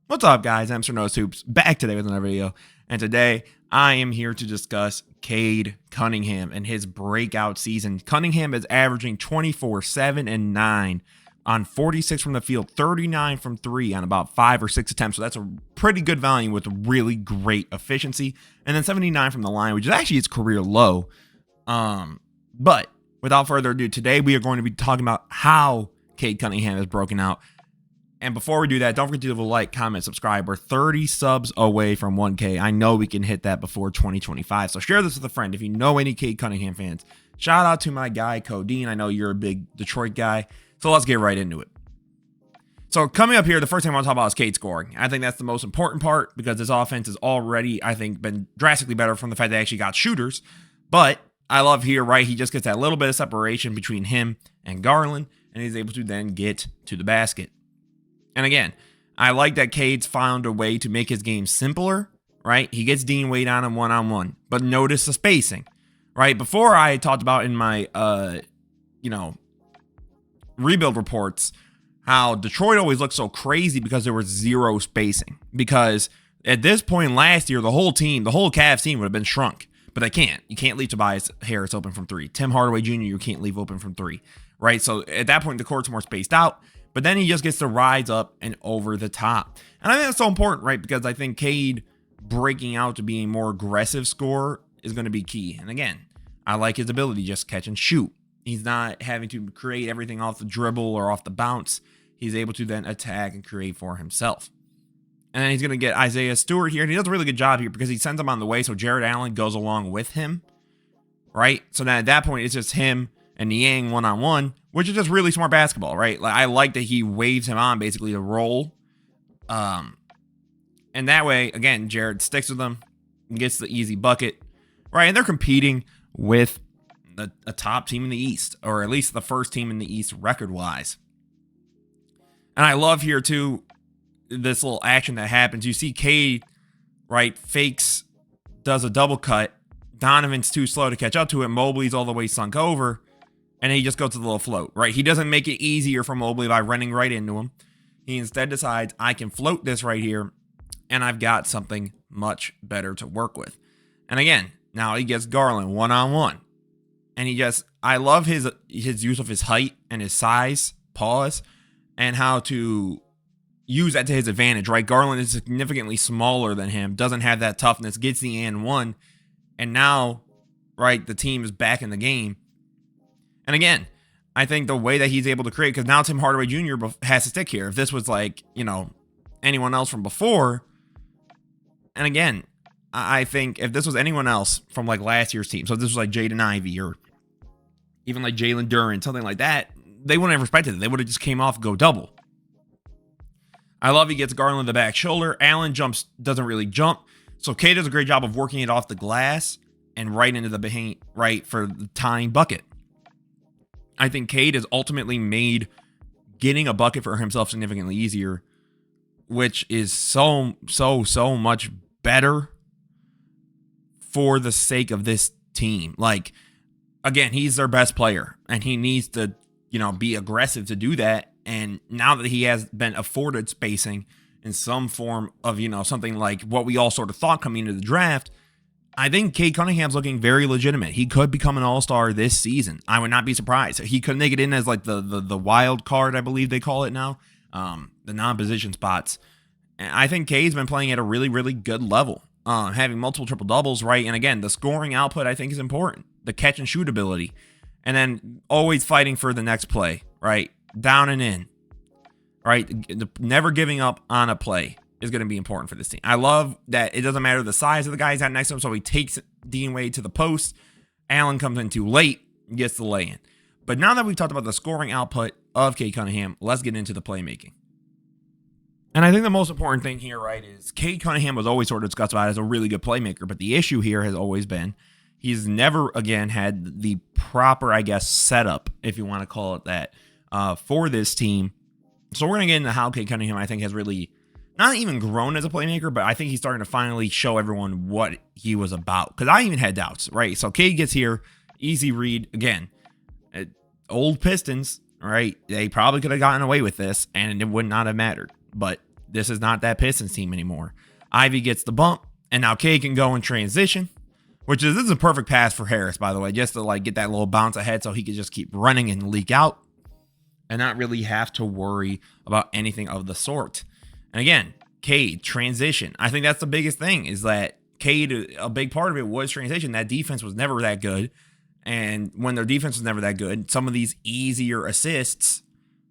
What's up, guys? I'm Sir Nose Hoops, back today with another video. And today, I am here to discuss Cade Cunningham and his breakout season. Cunningham is averaging 24, 7, and 9 on 46 from the field, 39 from 3 on about 5 or 6 attempts. So that's a pretty good volume with really great efficiency. And then 79 from the line, which is actually his career low. But without further ado, today we are going to be talking about how Cade Cunningham is broken out. And before we do that, don't forget to leave a like, comment, subscribe. We're 30 subs away from 1K. I know we can hit that before 2025. So share this with a friend if you know any Cade Cunningham fans. Shout out to my guy, Codeine. I know you're a big Detroit guy. So let's get right into it. So coming up here, the first thing I want to talk about is Cade scoring. I think that's the most important part because this offense has already, I think, been drastically better from the fact they actually got shooters. But I love here, right? He just gets that little bit of separation between him and Garland, and he's able to then get to the basket. And again, I like that Cade's found a way to make his game simpler, right? He gets Dean Wade on him one-on-one, but notice the spacing, right? Before I talked about in my, rebuild reports, how Detroit always looked so crazy because there was zero spacing. Because at this point last year, the whole Cavs team would have been shrunk, but they can't. You can't leave Tobias Harris open from 3. Tim Hardaway Jr., you can't leave open from 3, right? So at that point, the court's more spaced out. But then he just gets to rise up and over the top. And I think that's so important, right? Because I think Cade breaking out to being a more aggressive scorer is going to be key. And again, I like his ability to just catch and shoot. He's not having to create everything off the dribble or off the bounce. He's able to then attack and create for himself. And then he's going to get Isaiah Stewart here. And he does a really good job here because he sends him on the way. So Jared Allen goes along with him, right? So then at that point, it's just him and Niang one-on-one, which is just really smart basketball, right? Like, I like that he waves him on basically to roll. And that way, again, Jared sticks with him and gets the easy bucket, right? And they're competing with a top team in the East, or at least the first team in the East record-wise. And I love here, too, this little action that happens. You see Cade, right, fakes, does a double cut. Donovan's too slow to catch up to it. Mobley's all the way sunk over. And he just goes to the little float, right? He doesn't make it easier for Mobley by running right into him. He instead decides, I can float this right here, and I've got something much better to work with. And again, now he gets Garland one-on-one. And I love his use of his height and his size, pause, and how to use that to his advantage, right? Garland is significantly smaller than him, doesn't have that toughness, gets the and one, and now, right, the team is back in the game. And again, I think the way that he's able to create, because now Tim Hardaway Jr. has to stick here. If this was like, anyone else from before, and again, I think if this was anyone else from like last year's team, so if this was like Jaden Ivey or even like Jalen Duren, something like that, they wouldn't have respected it. They would have just came off and go double. I love he gets Garland the back shoulder. Allen doesn't really jump. So Cade does a great job of working it off the glass and right into the paint, right, for the tying bucket. I think Cade has ultimately made getting a bucket for himself significantly easier, which is so much better for the sake of this team. Like, again, he's their best player, and he needs to, be aggressive to do that. And now that he has been afforded spacing in some form of, something like what we all sort of thought coming into the draft, I think Cade Cunningham's looking very legitimate. He could become an all-star this season. I would not be surprised. He could make it in as like the wild card, I believe they call it now, the non-position spots. And I think Cade's been playing at a really, really good level, having multiple triple-doubles, right? And again, the scoring output I think is important, the catch and shoot ability, and then always fighting for the next play, right? Down and in, right? Never giving up on a play is going to be important for this team. I love that it doesn't matter the size of the guy he's at next to him, so he takes Dean Wade to the post. Allen comes in too late, gets the lay-in. But now that we've talked about the scoring output of Cade Cunningham, let's get into the playmaking. And I think the most important thing here, right, is Cade Cunningham was always sort of discussed about as a really good playmaker, but the issue here has always been he's never, again, had the proper, I guess, setup, if you want to call it that, for this team. So we're going to get into how Cade Cunningham, I think, has really not even grown as a playmaker, but I think he's starting to finally show everyone what he was about. Because I even had doubts, right? So Cade gets here, easy read. Again, old Pistons, right? They probably could have gotten away with this, and it would not have mattered. But this is not that Pistons team anymore. Ivy gets the bump, and now Cade can go in transition, which is, this is a perfect pass for Harris, by the way, just to like get that little bounce ahead so he could just keep running and leak out and not really have to worry about anything of the sort. And again, Cade, transition. I think that's the biggest thing, is that Cade, a big part of it was transition. That defense was never that good. And when their defense was never that good, some of these easier assists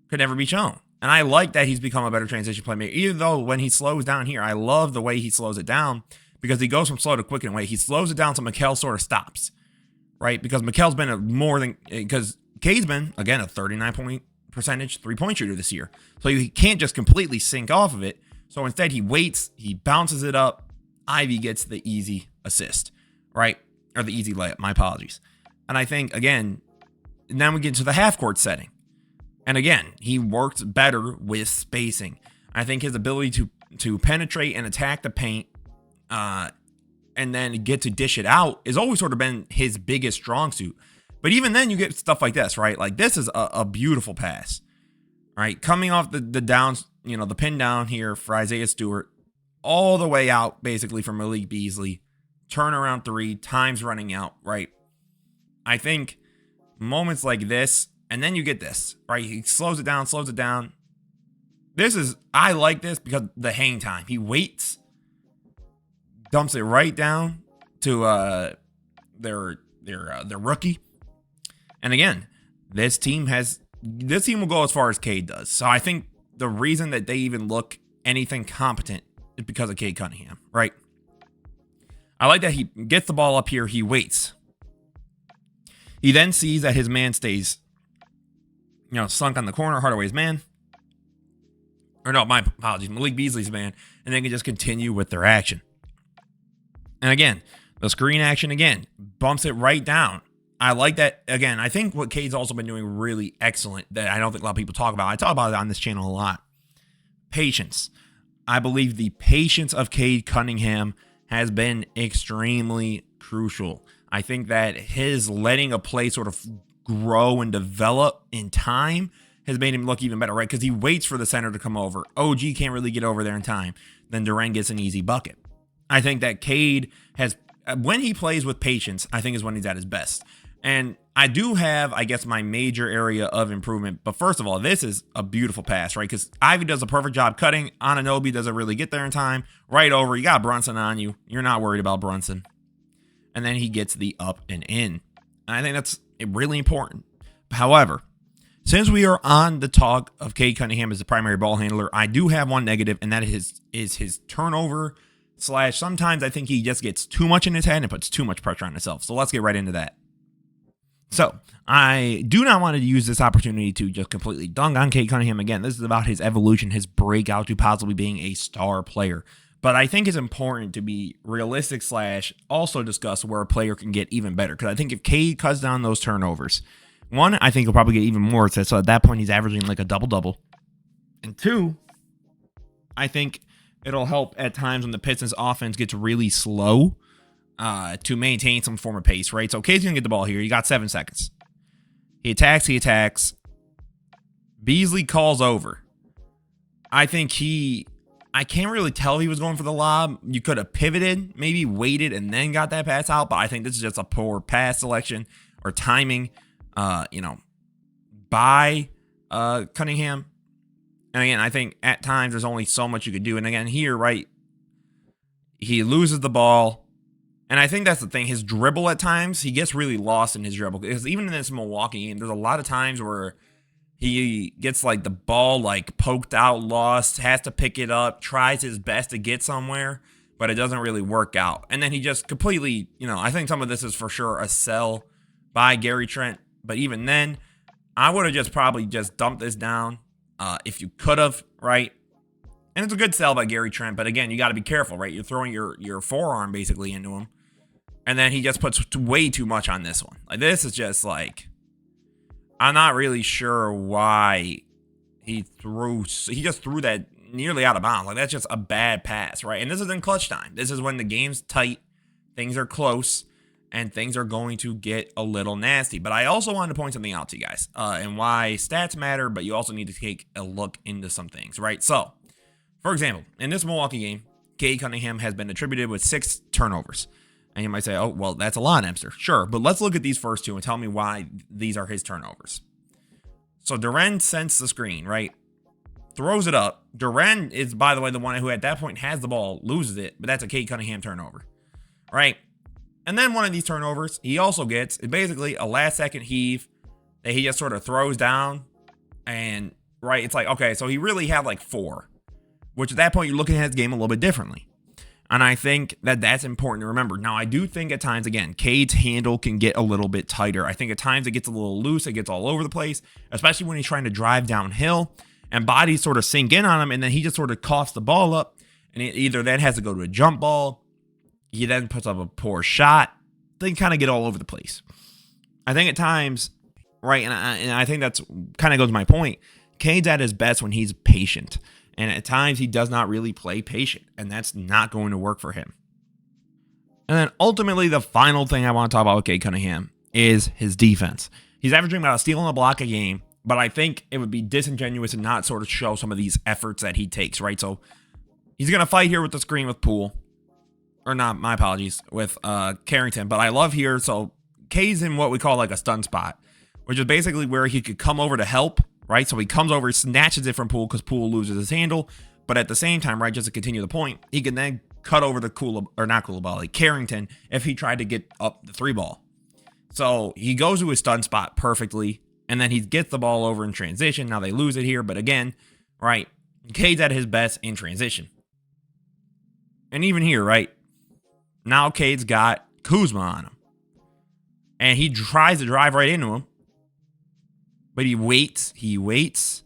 could never be shown. And I like that he's become a better transition playmaker, even though when he slows down here, I love the way he slows it down, because he goes from slow to quick in a way. He slows it down so Mikal sort of stops, right? Because Mikal's been because Cade's been, again, a 39% three-point shooter this year. So he can't just completely sink off of it. So instead, he waits, he bounces it up. Ivy gets the easy assist, right? Or the easy layup, my apologies. And I think, again, then we get to the half-court setting. And again, he worked better with spacing. I think his ability to penetrate and attack the paint and then get to dish it out has always sort of been his biggest strong suit. But even then, you get stuff like this, right? Like, this is a beautiful pass, right? Coming off the downs, the pin down here for Isaiah Stewart, all the way out, basically, from Malik Beasley. Turnaround three, time's running out, right? I think moments like this, and then you get this, right? He slows it down. I like this because the hang time. He waits, dumps it right down to their rookie. And again, this team will go as far as Cade does. So I think the reason that they even look anything competent is because of Cade Cunningham, right? I like that he gets the ball up here. He waits. He then sees that his man stays, sunk on the corner, Hardaway's man. Or no, my apologies, Malik Beasley's man. And they can just continue with their action. And again, the screen action again bumps it right down. I like that. Again, I think what Cade's also been doing really excellent that I don't think a lot of people talk about. I talk about it on this channel a lot. Patience. I believe the patience of Cade Cunningham has been extremely crucial. I think that his letting a play sort of grow and develop in time has made him look even better, right? Because he waits for the center to come over. OG can't really get over there in time. Then Durant gets an easy bucket. I think that Cade when he plays with patience, I think is when he's at his best. And I do have, I guess, my major area of improvement. But first of all, this is a beautiful pass, right? Because Ivy does a perfect job cutting. Anunoby doesn't really get there in time. Right over. You got Brunson on you. You're not worried about Brunson. And then he gets the up and in. And I think that's really important. However, since we are on the talk of Cade Cunningham as the primary ball handler, I do have one negative, and that is his turnover / sometimes I think he just gets too much in his head and puts too much pressure on himself. So let's get right into that. So I do not want to use this opportunity to just completely dunk on Cade Cunningham again. This is about his evolution, his breakout to possibly being a star player. But I think it's important to be realistic / also discuss where a player can get even better. Because I think if Cade cuts down those turnovers, one, I think he'll probably get even more. So at that point, he's averaging like a double-double. And two, I think it'll help at times when the Pistons offense gets really slow to maintain some form of pace, right? So Cade's going to get the ball here. You got 7 seconds. He attacks. Beasley calls over. I think I can't really tell if he was going for the lob. You could have pivoted, maybe waited and then got that pass out, but I think this is just a poor pass selection or timing, by Cunningham. And again, I think at times there's only so much you could do. And again, here, right, he loses the ball. And I think that's the thing. His dribble at times, he gets really lost in his dribble. Because even in this Milwaukee game, there's a lot of times where he gets like the ball like poked out, lost, has to pick it up, tries his best to get somewhere, but it doesn't really work out. And then he just completely, I think some of this is for sure a sell by Gary Trent. But even then, I would have probably dumped this down if you could have, right? And it's a good sell by Gary Trent. But again, you got to be careful, right? You're throwing your forearm basically into him. And then he just puts way too much on this one. Like, this is just like, I'm not really sure why he just threw that nearly out of bounds. Like, that's just a bad pass, right? And this is in clutch time. This is when the game's tight, things are close, and things are going to get a little nasty. But I also wanted to point something out to you guys and why stats matter, but you also need to take a look into some things, right? So For example, in this Milwaukee game, Cade Cunningham has been attributed with 6 turnovers. And you might say, oh, well, that's a lot, Emster. Sure, but let's look at these first 2 and tell me why these are his turnovers. So Duren sends the screen, right? Throws it up. Duren is, by the way, the one who at that point has the ball, loses it, but that's a Cade Cunningham turnover, right? And then one of these turnovers, he also gets basically a last-second heave that he just sort of throws down. And, right, it's like, okay, so he really had like 4, which at that point you're looking at his game a little bit differently. And I think that that's important to remember. Now, I do think at times, again, Cade's handle can get a little bit tighter. I think at times it gets a little loose. It gets all over the place, especially when he's trying to drive downhill and bodies sort of sink in on him. And then he just sort of coughs the ball up. And it either then has to go to a jump ball. He then puts up a poor shot. They kind of get all over the place. I think at times, right, and I think that's kind of goes to my point. Cade's at his best when he's patient. And at times, he does not really play patient. And that's not going to work for him. And then ultimately, the final thing I want to talk about with Cade Cunningham is his defense. He's averaging about a steal and a block a game. But I think it would be disingenuous to not sort of show some of these efforts that he takes, right? So he's going to fight here with the screen with Poole. Or not, my apologies, with Carrington. But I love here, so Cade's in what we call like a stun spot, which is basically where he could come over to help, right? So he comes over, snatches it from Poole because Poole loses his handle. But at the same time, right, just to continue the point, he can then cut over to Carrington if he tried to get up the 3 ball. So he goes to his stun spot perfectly, and then he gets the ball over in transition. Now they lose it here, but again, right, Cade's at his best in transition. And even here, right, now Cade's got Kuzma on him. And he tries to drive right into him. But he waits,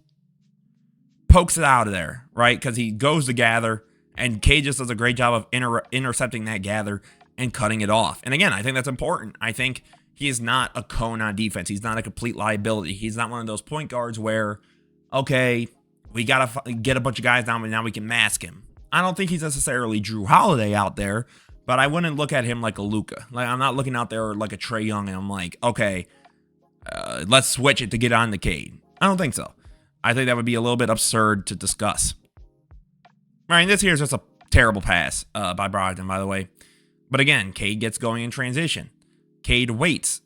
pokes it out of there, right? Because he goes to gather, and Cade just does a great job of intercepting that gather and cutting it off. And again, I think that's important. I think he is not a cone on defense. He's not a complete liability. He's not one of those point guards where, okay, we got to get a bunch of guys down, but now we can mask him. I don't think he's necessarily Drew Holiday out there, but I wouldn't look at him like a Luka. Like, I'm not looking out there like a Trae Young, and I'm like, okay, let's switch it to get on the Cade. I don't think so. I think that would be a little bit absurd to discuss. Right, this here is just a terrible pass by Brogdon, by the way. But again, Cade gets going in transition. Cade waits,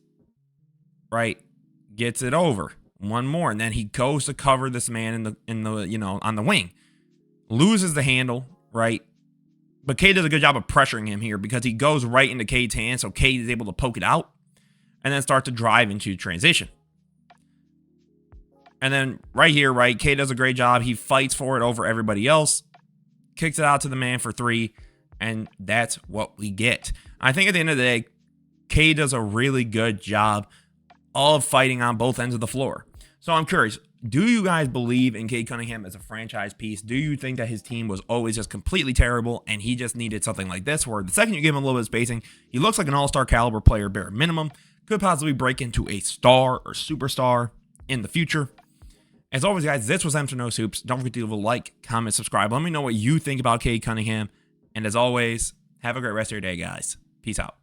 right? Gets it over. One more, and then he goes to cover this man in the on the wing. Loses the handle, right? But Cade does a good job of pressuring him here because he goes right into Cade's hand, so Cade is able to poke it out and then start to drive into transition. And then right here, right, Cade does a great job. He fights for it over everybody else, kicks it out to the man for 3, and that's what we get. I think at the end of the day, Cade does a really good job of fighting on both ends of the floor. So I'm curious, do you guys believe in Cade Cunningham as a franchise piece? Do you think that his team was always just completely terrible and he just needed something like this where the second you give him a little bit of spacing, he looks like an all-star caliber player bare minimum, could possibly break into a star or superstar in the future? As always, guys, this was Emster No Hoops. Don't forget to leave a like, comment, subscribe. Let me know what you think about Cade Cunningham. And as always, have a great rest of your day, guys. Peace out.